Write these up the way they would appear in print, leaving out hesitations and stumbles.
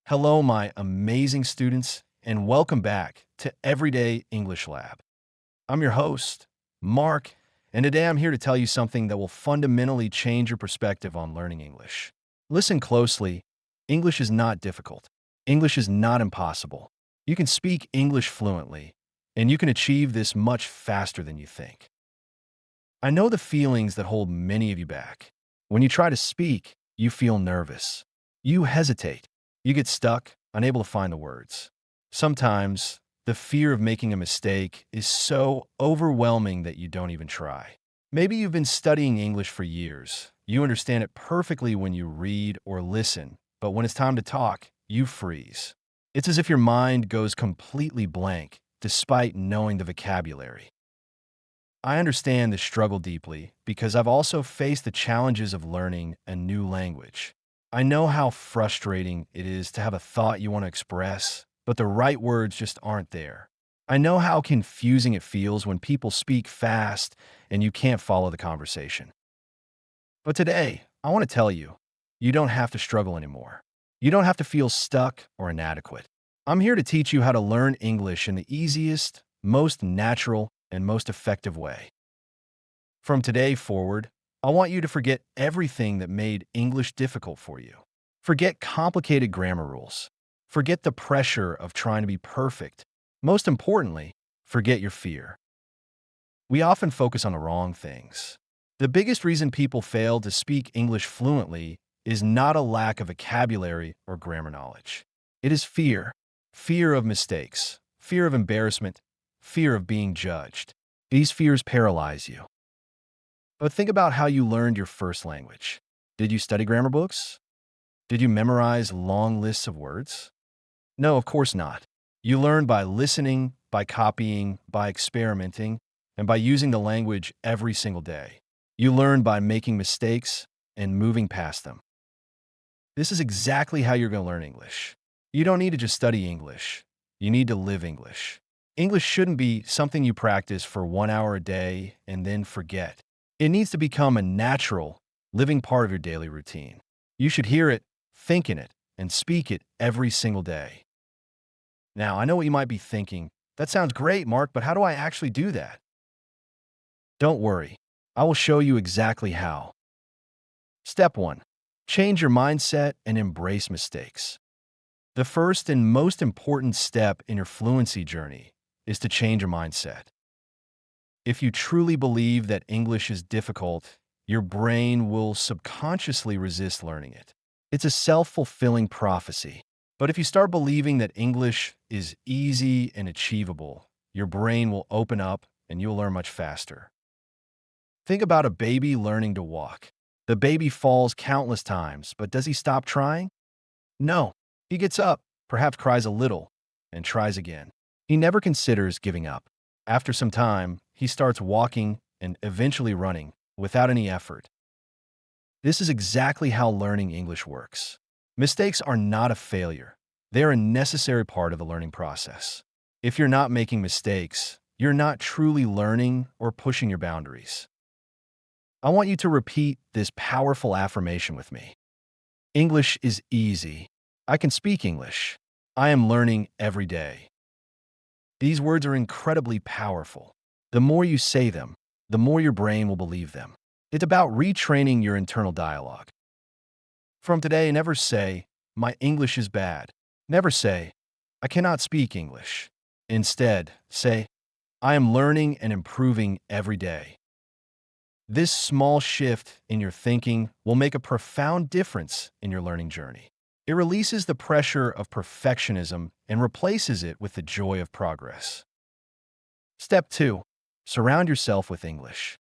Hello, my amazing students, and welcome back to Everyday English Lab. I'm your host, Mark, and today I'm here to tell you something that will fundamentally change your perspective on learning English. Listen closely. English is not difficult. English is not impossible. You can speak English fluently, and you can achieve this much faster than you think. I know the feelings that hold many of you back. When you try to speak, you feel nervous. You hesitate. You get stuck, unable to find the words. Sometimes, the fear of making a mistake is so overwhelming that you don't even try. Maybe you've been studying English for years. You understand it perfectly when you read or listen, but when it's time to talk, you freeze. It's as if your mind goes completely blank, despite knowing the vocabulary. I understand this struggle deeply because I've also faced the challenges of learning a new language. I know how frustrating it is to have a thought you want to express, but the right words just aren't there. I know how confusing it feels when people speak fast and you can't follow the conversation. But today, I want to tell you, you don't have to struggle anymore. You don't have to feel stuck or inadequate. I'm here to teach you how to learn English in the easiest, most natural, and most effective way. From today forward, I want you to forget everything that made English difficult for you. Forget complicated grammar rules. Forget the pressure of trying to be perfect. Most importantly, forget your fear. We often focus on the wrong things. The biggest reason people fail to speak English fluently is not a lack of vocabulary or grammar knowledge. It is fear. Fear of mistakes, fear of embarrassment, fear of being judged. These fears paralyze you. But think about how you learned your first language. Did you study grammar books? Did you memorize long lists of words? No, of course not. You learned by listening, by copying, by experimenting, and by using the language every single day. You learned by making mistakes and moving past them. This is exactly how you're going to learn English. You don't need to just study English. You need to live English. English shouldn't be something you practice for 1 hour a day and then forget. It needs to become a natural, living part of your daily routine. You should hear it, think in it, and speak it every single day. Now, I know what you might be thinking. That sounds great, Mark, but how do I actually do that? Don't worry. I will show you exactly how. Step 1. Change your mindset and embrace mistakes. The first and most important step in your fluency journey is to change your mindset. If you truly believe that English is difficult, your brain will subconsciously resist learning it. It's a self-fulfilling prophecy. But if you start believing that English is easy and achievable, your brain will open up and you'll learn much faster. Think about a baby learning to walk. The baby falls countless times, but does he stop trying? No. He gets up, perhaps cries a little, and tries again. He never considers giving up. After some time, he starts walking and eventually running without any effort. This is exactly how learning English works. Mistakes are not a failure. They are a necessary part of the learning process. If you're not making mistakes, you're not truly learning or pushing your boundaries. I want you to repeat this powerful affirmation with me. English is easy. I can speak English. I am learning every day. These words are incredibly powerful. The more you say them, the more your brain will believe them. It's about retraining your internal dialogue. From today, never say, "My English is bad." Never say, "I cannot speak English." Instead, say, "I am learning and improving every day." This small shift in your thinking will make a profound difference in your learning journey. It releases the pressure of perfectionism and replaces it with the joy of progress. Step 2. Surround yourself with English.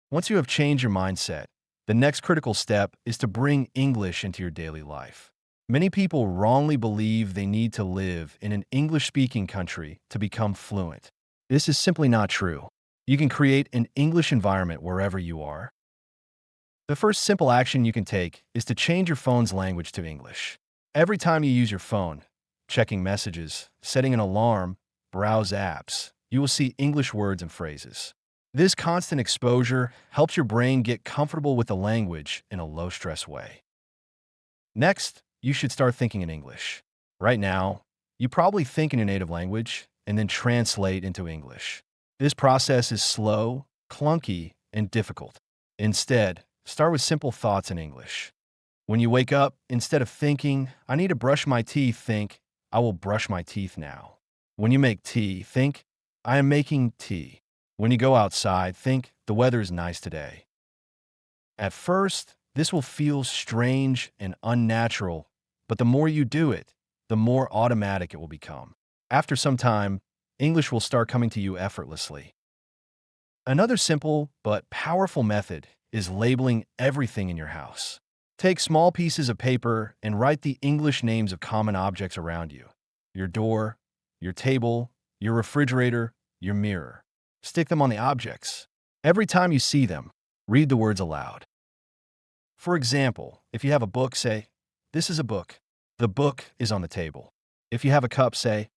Once you have changed your mindset, the next critical step is to bring English into your daily life. Many people wrongly believe they need to live in an English-speaking country to become fluent. This is simply not true. You can create an English environment wherever you are. The first simple action you can take is to change your phone's language to English. Every time you use your phone, checking messages, setting an alarm, browse apps, you will see English words and phrases. This constant exposure helps your brain get comfortable with the language in a low-stress way. Next, you should start thinking in English. Right now, you probably think in your native language and then translate into English. This process is slow, clunky, and difficult. Instead, start with simple thoughts in English. When you wake up, instead of thinking, I need to brush my teeth, think, I will brush my teeth now. When you make tea, think, I am making tea. When you go outside, think, the weather is nice today. At first, this will feel strange and unnatural, but the more you do it, the more automatic it will become. After some time, English will start coming to you effortlessly. Another simple but powerful method is labeling everything in your house. Take small pieces of paper and write the English names of common objects around you. Your door, your table, your refrigerator, your mirror. Stick them on the objects. Every time you see them, read the words aloud. For example, if you have a book, say, this is a book. The book is on the table. If you have a cup, say,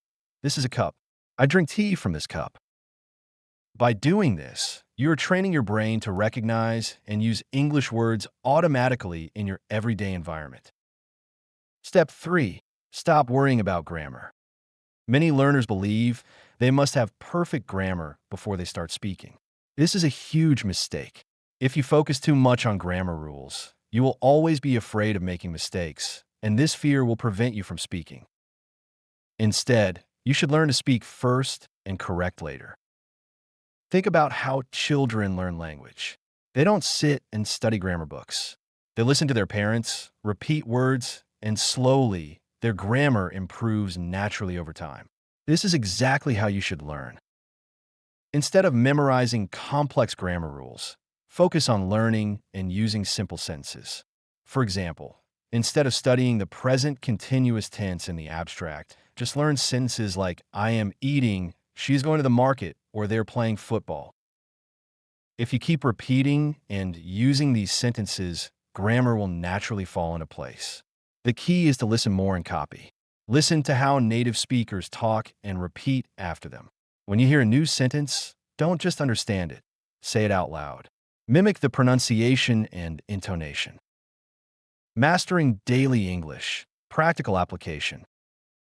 this is a cup. I drink tea from this cup. By doing this, you are training your brain to recognize and use English words automatically in your everyday environment. Step 3. Stop worrying about grammar. Many learners believe they must have perfect grammar before they start speaking. This is a huge mistake. If you focus too much on grammar rules, you will always be afraid of making mistakes, and this fear will prevent you from speaking. Instead, you should learn to speak first and correct later. Think about how children learn language. They don't sit and study grammar books. They listen to their parents, repeat words, and slowly, their grammar improves naturally over time. This is exactly how you should learn. Instead of memorizing complex grammar rules, focus on learning and using simple sentences. For example, instead of studying the present continuous tense in the abstract, just learn sentences like I am eating, she's going to the market, or they're playing football. If you keep repeating and using these sentences, grammar will naturally fall into place. The key is to listen more and copy. Listen to how native speakers talk and repeat after them. When you hear a new sentence, don't just understand it. Say it out loud. Mimic the pronunciation and intonation. Mastering daily English. Practical application.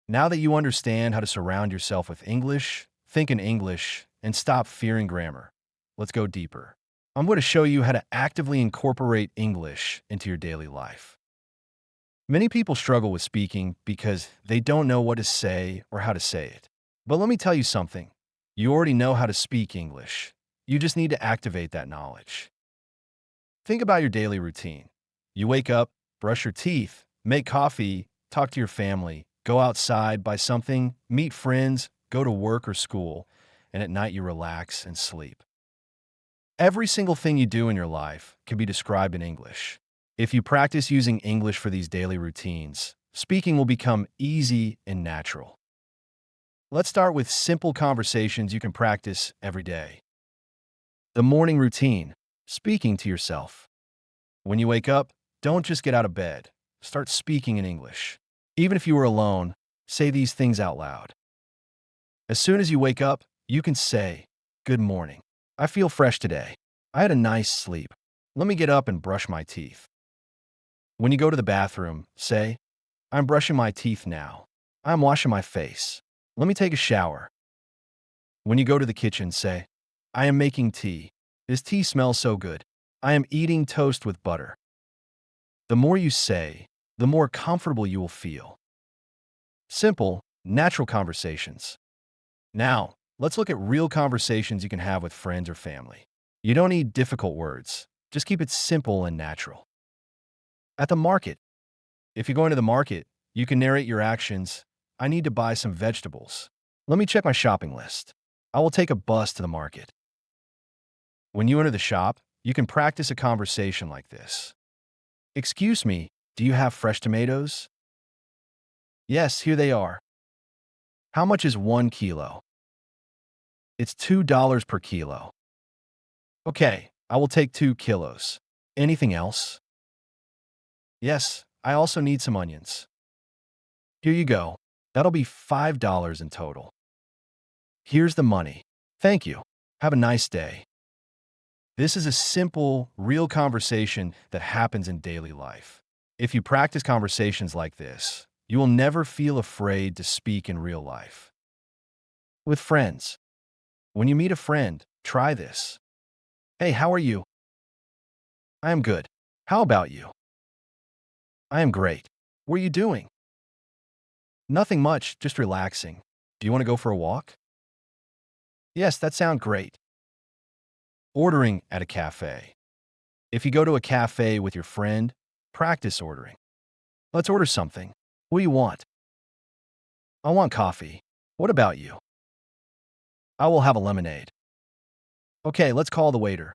Now that you understand how to surround yourself with English, think in English, and stop fearing grammar, let's go deeper. I'm going to show you how to actively incorporate English into your daily life. Many people struggle with speaking because they don't know what to say or how to say it. But let me tell you something. You already know how to speak English. You just need to activate that knowledge. Think about your daily routine. You wake up, brush your teeth, make coffee, talk to your family, go outside, buy something, meet friends, go to work or school, and at night you relax and sleep. Every single thing you do in your life can be described in English. If you practice using English for these daily routines, speaking will become easy and natural. Let's start with simple conversations you can practice every day. The morning routine, speaking to yourself. When you wake up, don't just get out of bed. Start speaking in English. Even if you are alone, say these things out loud. As soon as you wake up, you can say, good morning. I feel fresh today. I had a nice sleep. Let me get up and brush my teeth. When you go to the bathroom, say, I'm brushing my teeth now. I'm washing my face. Let me take a shower. When you go to the kitchen, say, I am making tea. This tea smells so good. I am eating toast with butter. The more you say, the more comfortable you will feel. Simple, natural conversations. Now, let's look at real conversations you can have with friends or family. You don't need difficult words. Just keep it simple and natural. At the market. If you're going to the market, you can narrate your actions. I need to buy some vegetables. Let me check my shopping list. I will take a bus to the market. When you enter the shop, you can practice a conversation like this. Excuse me, do you have fresh tomatoes? Yes, here they are. How much is 1 kilo? It's $2 per kilo. Okay, I will take 2 kilos. Anything else? Yes, I also need some onions. Here you go. That'll be $5 in total. Here's the money. Thank you. Have a nice day. This is a simple, real conversation that happens in daily life. If you practice conversations like this, You will never feel afraid to speak in real life. With friends. When you meet a friend, try this. Hey, how are you? I am good. How about you? I am great. What are you doing? Nothing much, just relaxing. Do you want to go for a walk? Yes, that sounds great. Ordering at a cafe. If you go to a cafe with your friend, practice ordering. Let's order something. What do you want? I want coffee. What about you? I will have a lemonade. Okay, let's call the waiter.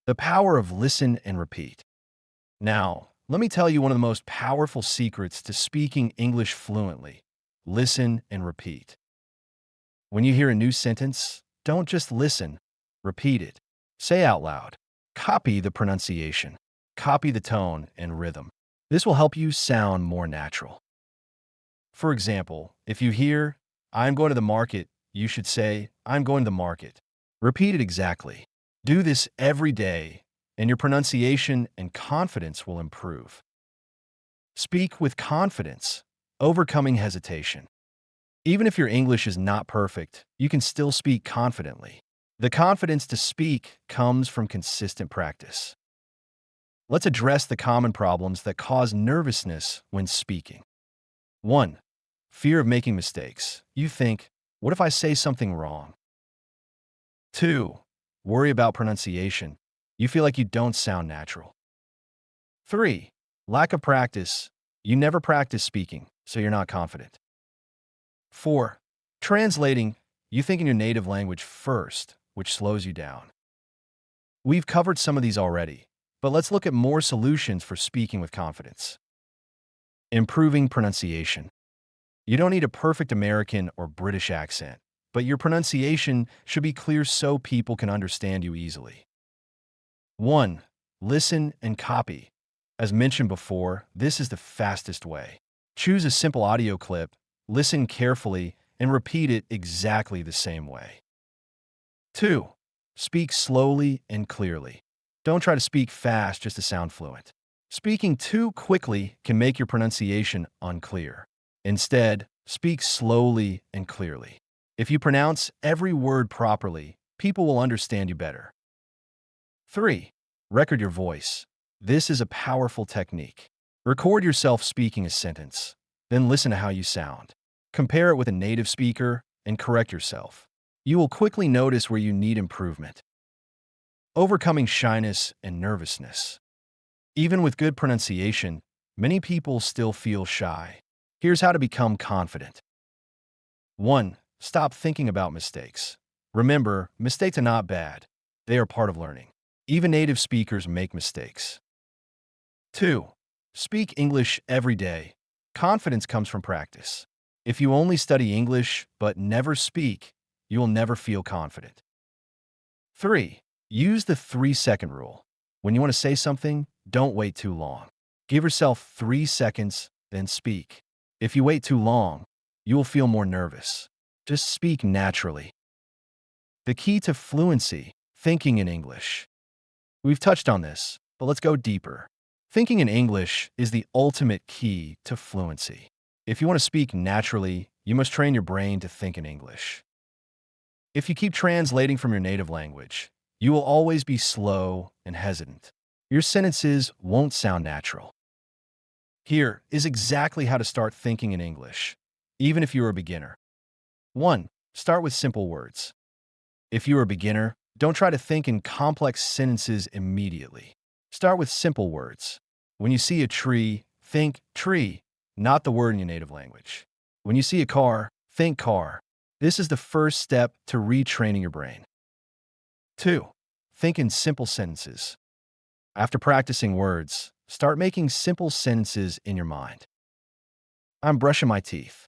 The power of listen and repeat. Now, let me tell you one of the most powerful secrets to speaking English fluently. Listen and repeat. When you hear a new sentence, don't just listen, repeat it. Say out loud. Copy the pronunciation. Copy the tone and rhythm. This will help you sound more natural. For example, if you hear, I'm going to the market, you should say, I'm going to the market. Repeat it exactly. Do this every day, and your pronunciation and confidence will improve. Speak with confidence, overcoming hesitation. Even if your English is not perfect, you can still speak confidently. The confidence to speak comes from consistent practice. Let's address the common problems that cause nervousness when speaking. 1. Fear of making mistakes. You think, what if I say something wrong? 2. Worry about pronunciation. You feel like you don't sound natural. 3. Lack of practice. You never practice speaking, so you're not confident. 4. Translating. You think in your native language first, which slows you down. We've covered some of these already, but let's look at more solutions for speaking with confidence. Improving pronunciation. You don't need a perfect American or British accent, but your pronunciation should be clear so people can understand you easily. 1. Listen and copy. As mentioned before, this is the fastest way. Choose a simple audio clip, listen carefully, and repeat it exactly the same way. 2. Speak slowly and clearly. Don't try to speak fast just to sound fluent. Speaking too quickly can make your pronunciation unclear. Instead, speak slowly and clearly. If you pronounce every word properly, people will understand you better. 3. Record your voice. This is a powerful technique. Record yourself speaking a sentence, then listen to how you sound. Compare it with a native speaker and correct yourself. You will quickly notice where you need improvement. Overcoming shyness and nervousness. Even with good pronunciation, many people still feel shy. Here's how to become confident. 1. Stop thinking about mistakes. Remember, mistakes are not bad. They are part of learning. Even native speakers make mistakes. 2. Speak English every day. Confidence comes from practice. If you only study English but never speak, you will never feel confident. 3. Use the 3-second rule. When you want to say something, don't wait too long. Give yourself 3 seconds, then speak. If you wait too long, you will feel more nervous. Just speak naturally. The key to fluency, thinking in English. We've touched on this, but let's go deeper. Thinking in English is the ultimate key to fluency. If you want to speak naturally, you must train your brain to think in English. If you keep translating from your native language, you will always be slow and hesitant. Your sentences won't sound natural. Here is exactly how to start thinking in English, even if you're a beginner. 1. Start with simple words. If you're a beginner, don't try to think in complex sentences immediately. Start with simple words. When you see a tree, think tree, not the word in your native language. When you see a car, think car. This is the first step to retraining your brain. 2. Think in simple sentences. After practicing words, start making simple sentences in your mind. I'm brushing my teeth.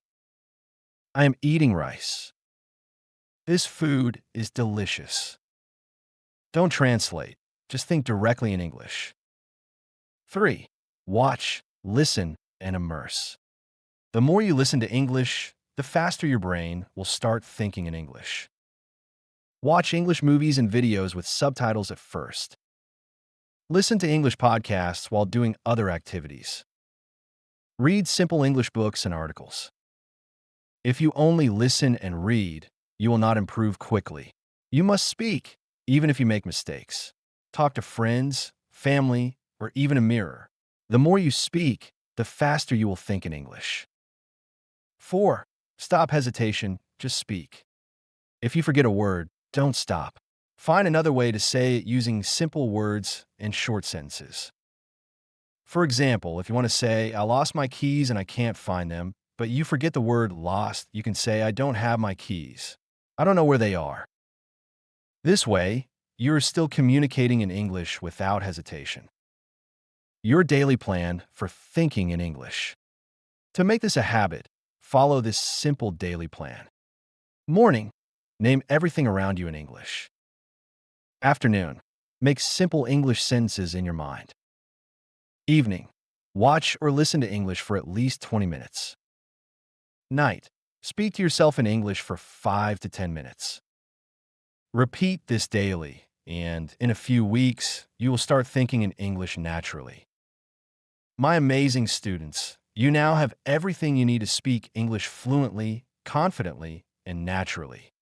I am eating rice. This food is delicious. Don't translate, just think directly in English. 3. Watch, listen, and immerse. The more you listen to English, the faster your brain will start thinking in English. Watch English movies and videos with subtitles at first. Listen to English podcasts while doing other activities. Read simple English books and articles. If you only listen and read, you will not improve quickly. You must speak, even if you make mistakes. Talk to friends, family, or even a mirror. The more you speak, the faster you will think in English. 4. Stop hesitation, just speak. If you forget a word, don't stop. Find another way to say it using simple words and short sentences. For example, if you want to say, I lost my keys and I can't find them, but you forget the word lost, you can say, I don't have my keys. I don't know where they are. This way, you're still communicating in English without hesitation. Your daily plan for thinking in English. To make this a habit, follow this simple daily plan. Morning, name everything around you in English. Afternoon, make simple English sentences in your mind. Evening, watch or listen to English for at least 20 minutes. Night, speak to yourself in English for 5 to 10 minutes. Repeat this daily, and in a few weeks, you will start thinking in English naturally. My amazing students, you now have everything you need to speak English fluently, confidently, and naturally.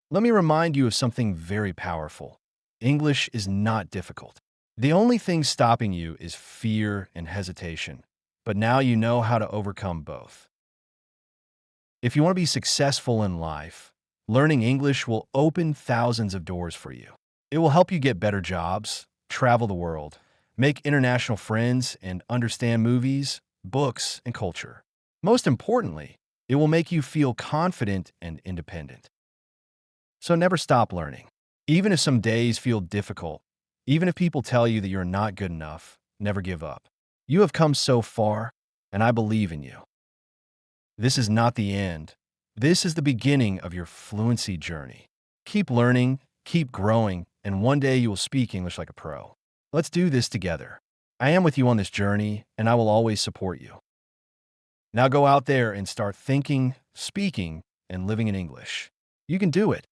Let me remind you of something very powerful. English is not difficult. The only thing stopping you is fear and hesitation, but now you know how to overcome both. If you want to be successful in life, learning English will open thousands of doors for you. It will help you get better jobs, travel the world, make international friends, and understand movies, books, and culture. Most importantly, it will make you feel confident and independent. So never stop learning. Even if some days feel difficult, even if people tell you that you're not good enough, never give up. You have come so far, and I believe in you. This is not the end. This is the beginning of your fluency journey. Keep learning, keep growing, and one day you will speak English like a pro. Let's do this together. I am with you on this journey, and I will always support you. Now go out there and start thinking, speaking, and living in English. You can do it.